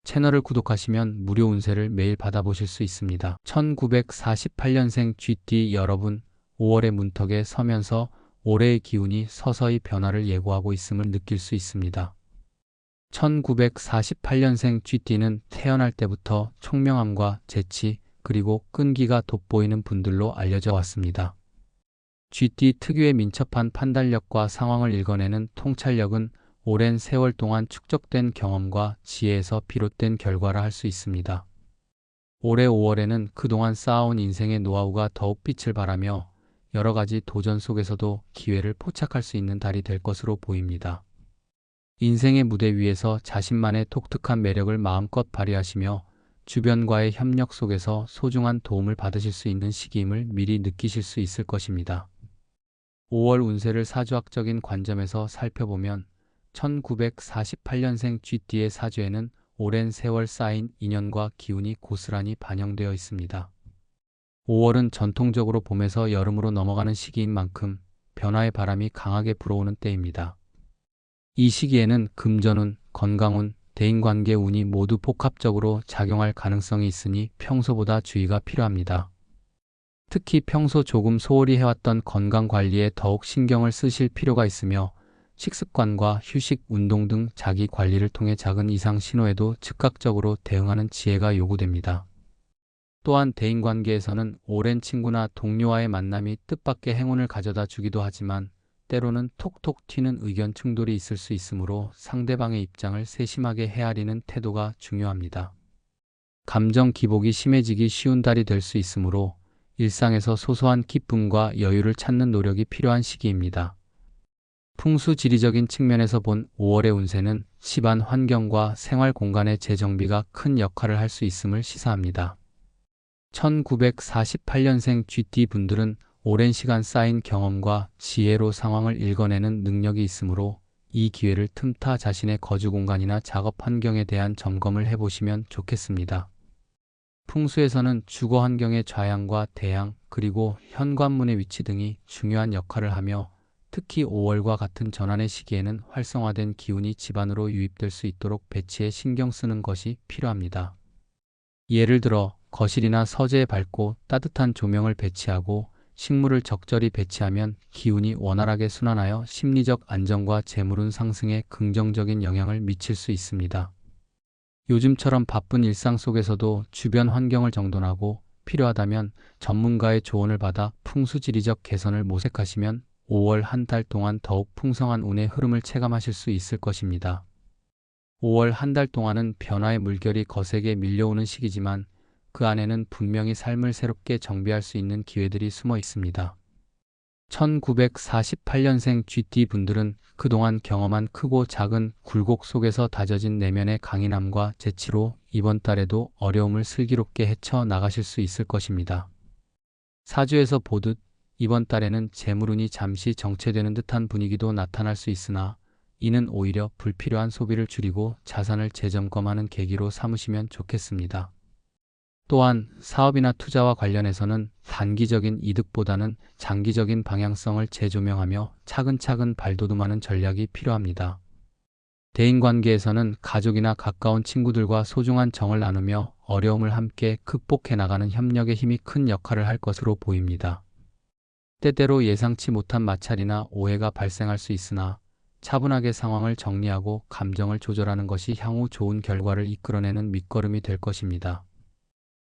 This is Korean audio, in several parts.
채널을 구독하시면 무료 운세를 매일 받아보실 수 있습니다. 1948년생 쥐띠 여러분, 5월의 문턱에 서면서 올해의 기운이 서서히 변화를 예고하고 있음을 느낄 수 있습니다. 1948년생 쥐띠는 태어날 때부터 총명함과 재치, 그리고 끈기가 돋보이는 분들로 알려져 왔습니다. 쥐띠 특유의 민첩한 판단력과 상황을 읽어내는 통찰력은 오랜 세월 동안 축적된 경험과 지혜에서 비롯된 결과라 할 수 있습니다. 올해 5월에는 그동안 쌓아온 인생의 노하우가 더욱 빛을 발하며 여러 가지 도전 속에서도 기회를 포착할 수 있는 달이 될 것으로 보입니다. 인생의 무대 위에서 자신만의 독특한 매력을 마음껏 발휘하시며 주변과의 협력 속에서 소중한 도움을 받으실 수 있는 시기임을 미리 느끼실 수 있을 것입니다. 5월 운세를 사주학적인 관점에서 살펴보면 1948년생 쥐띠의 사주에는 오랜 세월 쌓인 인연과 기운이 고스란히 반영되어 있습니다. 5월은 전통적으로 봄에서 여름으로 넘어가는 시기인 만큼 변화의 바람이 강하게 불어오는 때입니다. 이 시기에는 금전운, 건강운, 대인관계 운이 모두 복합적으로 작용할 가능성이 있으니 평소보다 주의가 필요합니다. 특히 평소 조금 소홀히 해왔던 건강관리에 더욱 신경을 쓰실 필요가 있으며 식습관과 휴식, 운동 등 자기 관리를 통해 작은 이상 신호에도 즉각적으로 대응하는 지혜가 요구됩니다. 또한 대인관계에서는 오랜 친구나 동료와의 만남이 뜻밖의 행운을 가져다 주기도 하지만 때로는 톡톡 튀는 의견 충돌이 있을 수 있으므로 상대방의 입장을 세심하게 헤아리는 태도가 중요합니다. 감정 기복이 심해지기 쉬운 달이 될 수 있으므로 일상에서 소소한 기쁨과 여유를 찾는 노력이 필요한 시기입니다. 풍수지리적인 측면에서 본 5월의 운세는 집안 환경과 생활 공간의 재정비가 큰 역할을 할 수 있음을 시사합니다. 1948년생 쥐띠 분들은 오랜 시간 쌓인 경험과 지혜로 상황을 읽어내는 능력이 있으므로 이 기회를 틈타 자신의 거주 공간이나 작업 환경에 대한 점검을 해보시면 좋겠습니다. 풍수에서는 주거 환경의 좌양과 대양, 그리고 현관문의 위치 등이 중요한 역할을 하며 특히 5월과 같은 전환의 시기에는 활성화된 기운이 집안으로 유입될 수 있도록 배치에 신경 쓰는 것이 필요합니다. 예를 들어 거실이나 서재에 밝고 따뜻한 조명을 배치하고 식물을 적절히 배치하면 기운이 원활하게 순환하여 심리적 안정과 재물운 상승에 긍정적인 영향을 미칠 수 있습니다. 요즘처럼 바쁜 일상 속에서도 주변 환경을 정돈하고 필요하다면 전문가의 조언을 받아 풍수지리적 개선을 모색하시면 5월 한 달 동안 더욱 풍성한 운의 흐름을 체감하실 수 있을 것입니다. 5월 한 달 동안은 변화의 물결이 거세게 밀려오는 시기지만 그 안에는 분명히 삶을 새롭게 정비할 수 있는 기회들이 숨어 있습니다. 1948년생 쥐띠 분들은 그동안 경험한 크고 작은 굴곡 속에서 다져진 내면의 강인함과 재치로 이번 달에도 어려움을 슬기롭게 헤쳐나가실 수 있을 것입니다. 사주에서 보듯 이번 달에는 재물운이 잠시 정체되는 듯한 분위기도 나타날 수 있으나 이는 오히려 불필요한 소비를 줄이고 자산을 재점검하는 계기로 삼으시면 좋겠습니다. 또한 사업이나 투자와 관련해서는 단기적인 이득보다는 장기적인 방향성을 재조명하며 차근차근 발돋움하는 전략이 필요합니다. 대인관계에서는 가족이나 가까운 친구들과 소중한 정을 나누며 어려움을 함께 극복해 나가는 협력의 힘이 큰 역할을 할 것으로 보입니다. 때때로 예상치 못한 마찰이나 오해가 발생할 수 있으나 차분하게 상황을 정리하고 감정을 조절하는 것이 향후 좋은 결과를 이끌어내는 밑거름이 될 것입니다.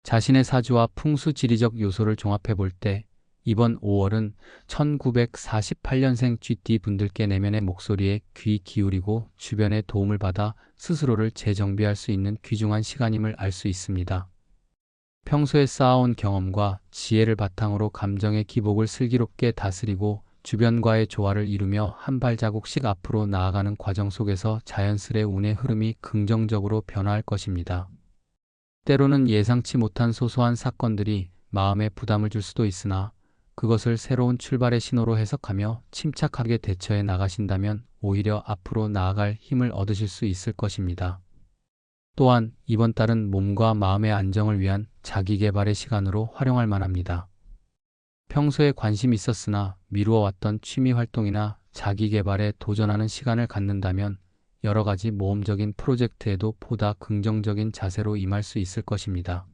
자신의 사주와 풍수지리적 요소를 종합해 볼 때 이번 5월은 1948년생 쥐띠 분들께 내면의 목소리에 귀 기울이고 주변의 도움을 받아 스스로를 재정비할 수 있는 귀중한 시간임을 알 수 있습니다. 평소에 쌓아온 경험과 지혜를 바탕으로 감정의 기복을 슬기롭게 다스리고 주변과의 조화를 이루며 한 발자국씩 앞으로 나아가는 과정 속에서 자연스레 운의 흐름이 긍정적으로 변화할 것입니다. 때로는 예상치 못한 소소한 사건들이 마음에 부담을 줄 수도 있으나 그것을 새로운 출발의 신호로 해석하며 침착하게 대처해 나가신다면 오히려 앞으로 나아갈 힘을 얻으실 수 있을 것입니다. 또한 이번 달은 몸과 마음의 안정을 위한 자기개발의 시간으로 활용할 만합니다. 평소에 관심이 있었으나 미루어왔던 취미 활동이나 자기개발에 도전하는 시간을 갖는다면 여러 가지 모험적인 프로젝트에도 보다 긍정적인 자세로 임할 수 있을 것입니다.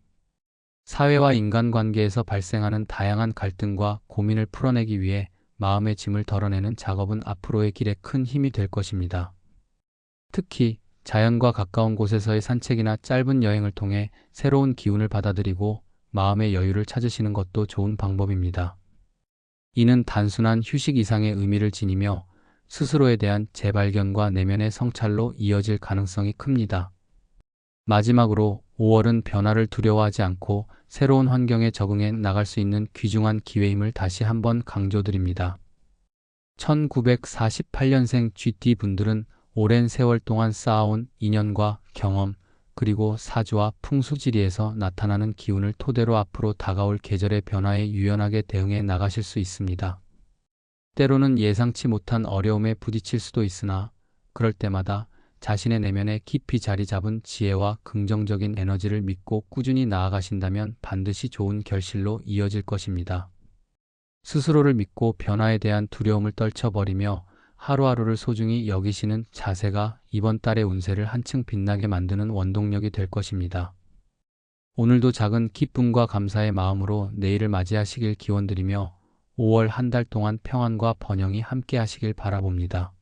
사회와 인간관계에서 발생하는 다양한 갈등과 고민을 풀어내기 위해 마음의 짐을 덜어내는 작업은 앞으로의 길에 큰 힘이 될 것입니다. 특히 자연과 가까운 곳에서의 산책이나 짧은 여행을 통해 새로운 기운을 받아들이고 마음의 여유를 찾으시는 것도 좋은 방법입니다. 이는 단순한 휴식 이상의 의미를 지니며 스스로에 대한 재발견과 내면의 성찰로 이어질 가능성이 큽니다. 마지막으로 5월은 변화를 두려워하지 않고 새로운 환경에 적응해 나갈 수 있는 귀중한 기회임을 다시 한번 강조드립니다. 1948년생 GT 분들은 오랜 세월 동안 쌓아온 인연과 경험, 그리고 사주와 풍수지리에서 나타나는 기운을 토대로 앞으로 다가올 계절의 변화에 유연하게 대응해 나가실 수 있습니다. 때로는 예상치 못한 어려움에 부딪힐 수도 있으나 그럴 때마다 자신의 내면에 깊이 자리 잡은 지혜와 긍정적인 에너지를 믿고 꾸준히 나아가신다면 반드시 좋은 결실로 이어질 것입니다. 스스로를 믿고 변화에 대한 두려움을 떨쳐버리며 하루하루를 소중히 여기시는 자세가 이번 달의 운세를 한층 빛나게 만드는 원동력이 될 것입니다. 오늘도 작은 기쁨과 감사의 마음으로 내일을 맞이하시길 기원드리며 5월 한 달 동안 평안과 번영이 함께 하시길 바라봅니다.